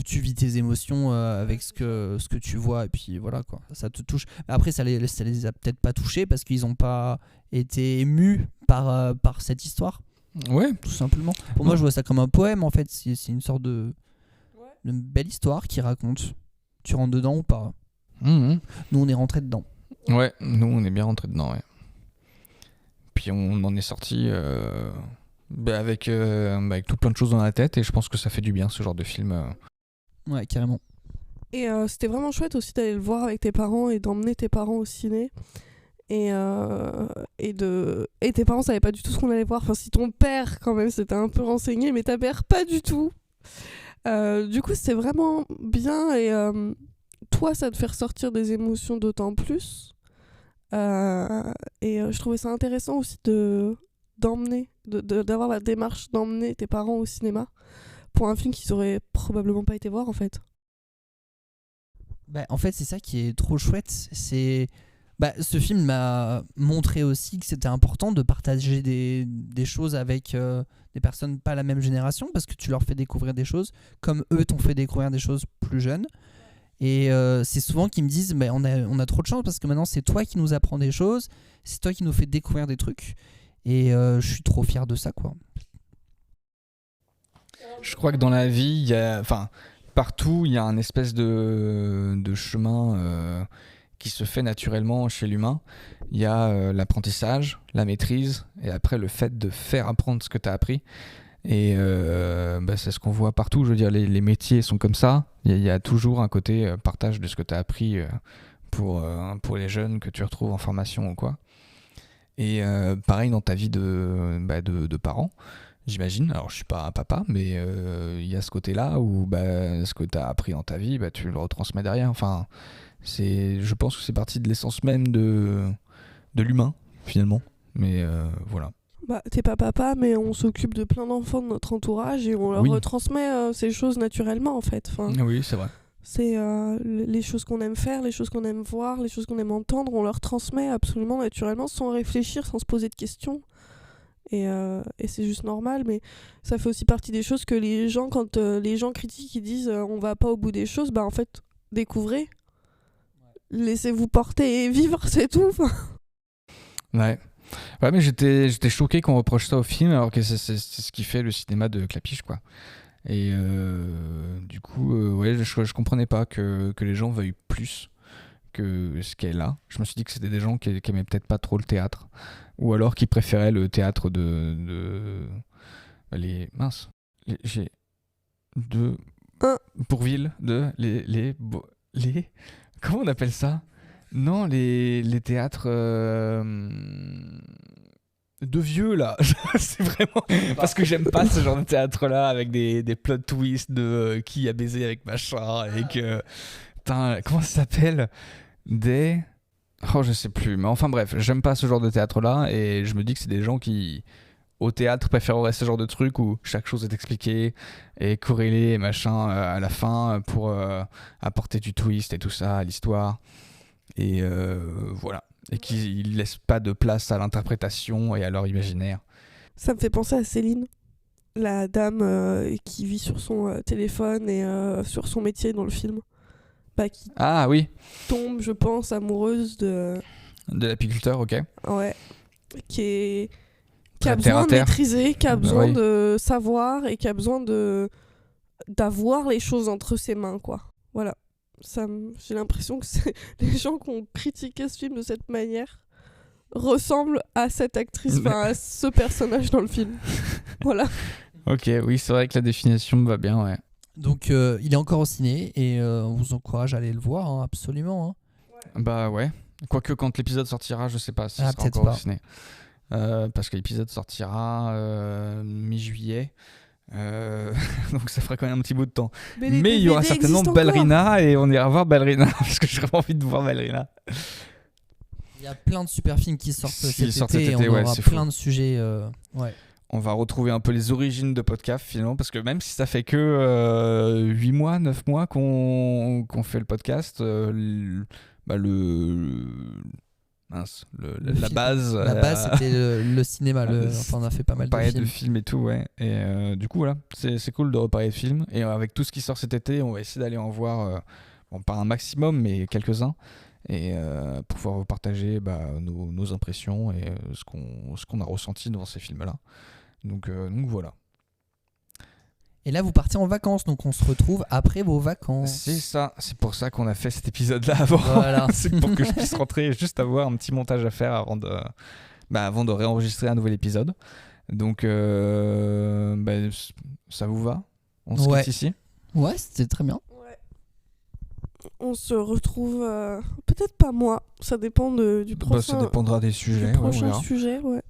tu vis tes émotions avec ce que tu vois, et puis voilà quoi, ça te touche. Mais après ça les a peut-être pas touchés parce qu'ils ont pas été émus par cette histoire. Ouais, tout simplement. Pour moi je vois ça comme un poème en fait, c'est une sorte de belle histoire qui raconte. Tu rentres dedans ou pas? Nous on est rentré dedans. Ouais, nous on est bien rentré dedans, ouais. Puis on en est sorti avec tout plein de choses dans la tête, et je pense que ça fait du bien ce genre de film. Ouais, carrément. Et c'était vraiment chouette aussi d'aller le voir avec tes parents et d'emmener tes parents au ciné. Et tes parents savaient pas du tout ce qu'on allait voir. Enfin, si ton père quand même s'était un peu renseigné, mais ta mère pas du tout. Du coup, c'était vraiment bien, et toi, ça te fait ressortir des émotions d'autant plus. Et je trouvais ça intéressant aussi d'emmener, d'avoir la démarche d'emmener tes parents au cinéma pour un film qu'ils auraient probablement pas été voir en fait. En fait, c'est ça qui est trop chouette. Ce film m'a montré aussi que c'était important de partager des choses avec des personnes pas la même génération, parce que tu leur fais découvrir des choses comme eux t'ont fait découvrir des choses plus jeunes. Et c'est souvent qu'ils me disent on a trop de chance parce que maintenant c'est toi qui nous apprends des choses, c'est toi qui nous fais découvrir des trucs, et je suis trop fier de ça quoi. Je crois que dans la vie, partout il y a un espèce de chemin qui se fait naturellement chez l'humain. Il y a l'apprentissage, la maîtrise, et après le fait de faire apprendre ce que tu as appris. Et c'est ce qu'on voit partout. Je veux dire, les métiers sont comme ça. Il y a toujours un côté partage de ce que tu as appris pour les jeunes que tu retrouves en formation ou quoi. Et pareil dans ta vie de parent, j'imagine. Alors je suis pas un papa, mais il y a ce côté-là où ce que tu as appris dans ta vie, tu le retransmets derrière. Enfin, je pense que c'est partie de l'essence même de l'humain finalement. Mais voilà. T'es pas papa, mais on s'occupe de plein d'enfants de notre entourage et on leur retransmet ces choses naturellement en fait. Enfin, oui, c'est vrai. C'est les choses qu'on aime faire, les choses qu'on aime voir, les choses qu'on aime entendre, on leur transmet absolument naturellement sans réfléchir, sans se poser de questions. Et c'est juste normal, mais ça fait aussi partie des choses que les gens, quand les gens critiquent, ils disent on va pas au bout des choses, en fait, découvrez. Laissez-vous porter et vivre, c'est tout. Ouais, mais j'étais choqué qu'on reproche ça au film, alors que c'est ce qui fait le cinéma de Clapiche, quoi. Et du coup, je comprenais pas que les gens veuillent plus que ce qu'est là. Je me suis dit que c'était des gens qui aimaient peut-être pas trop le théâtre, ou alors qui préféraient le théâtre j'ai Bourvil, les comment on appelle ça? Non, les théâtres de vieux là. C'est vraiment parce que j'aime pas ce genre de théâtre là avec des plot twists de qui a baisé avec machin, avec comment ça s'appelle, je sais plus, mais enfin bref, j'aime pas ce genre de théâtre là, et je me dis que c'est des gens qui au théâtre préféreraient ce genre de truc où chaque chose est expliquée et corrélée et machin à la fin pour apporter du twist et tout ça à l'histoire. Et voilà. Et qu'ils laissent pas de place à l'interprétation et à leur imaginaire. Ça me fait penser à Céline, la dame qui vit sur son téléphone et sur son métier dans le film. Qui tombe, je pense, amoureuse de l'apiculteur, ok. Ouais. Qui a besoin de maîtriser, qui a besoin de savoir et qui a besoin d'avoir les choses entre ses mains, quoi. Voilà. J'ai l'impression que les gens qui ont critiqué ce film de cette manière ressemblent à cette actrice, à ce personnage dans le film. Voilà. Ok, oui, c'est vrai que la définition me va bien, ouais. Donc il est encore au ciné et on vous encourage à aller le voir, hein, absolument. Hein. Bah ouais. Quoique quand l'épisode sortira, je sais pas si sera encore au ciné. Parce que l'épisode sortira mi-juillet. Donc ça fera quand même un petit bout de temps. Mais il y aura certainement Ballerina et on ira voir Ballerina parce que j'ai vraiment envie de voir Ballerina. Il y a plein de super films qui sortent cet été et on aura plein de sujets. On va retrouver un peu les origines de podcast finalement, parce que même si ça fait que 8 mois, 9 mois qu'on fait le podcast, la base... La base c'était le cinéma, on a fait pas mal de films. De films et tout, ouais. Et du coup, voilà, c'est cool de reparler de films. Et avec tout ce qui sort cet été, on va essayer d'aller en voir, pas un maximum, mais quelques-uns. Et pour pouvoir vous partager nos impressions et ce qu'on a ressenti devant ces films-là. Donc voilà. Et là, vous partez en vacances, donc on se retrouve après vos vacances. C'est ça, c'est pour ça qu'on a fait cet épisode-là avant. Voilà. C'est pour que je puisse rentrer et juste avoir un petit montage à faire avant de réenregistrer un nouvel épisode. Donc, ça vous va ? On se quitte ici ? Ouais, c'était très bien. On se retrouve, peut-être pas moi, ça dépend du prochain. Ça dépendra des sujets. Du prochain sujet, ouais.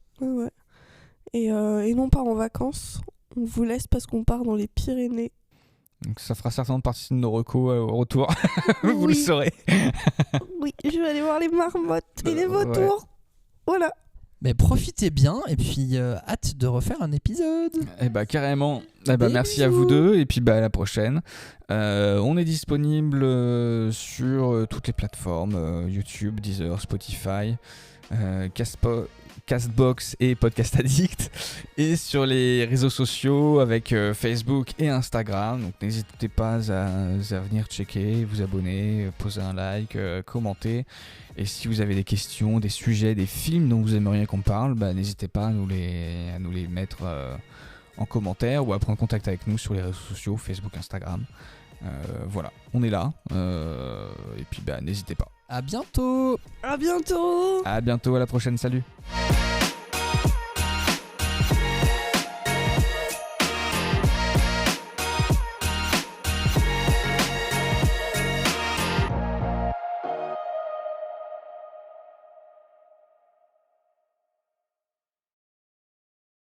Et non pas en vacances, on vous laisse parce qu'on part dans les Pyrénées. Donc ça fera certainement partie de nos recos au retour, vous le saurez. Oui, je vais aller voir les marmottes et les vautours. Voilà. Mais profitez bien et puis hâte de refaire un épisode. Carrément. Merci à vous deux et puis à la prochaine. On est disponible sur toutes les plateformes, YouTube, Deezer, Spotify, Castbox et Podcast Addict, et sur les réseaux sociaux avec Facebook et Instagram. Donc n'hésitez pas à venir checker, vous abonner, poser un like, commenter. Et si vous avez des questions, des sujets, des films dont vous aimeriez qu'on parle, n'hésitez pas à nous les mettre en commentaire ou à prendre contact avec nous sur les réseaux sociaux, Facebook, Instagram. Voilà, on est là. Et puis n'hésitez pas. À bientôt. À bientôt. À bientôt, à la prochaine, salut.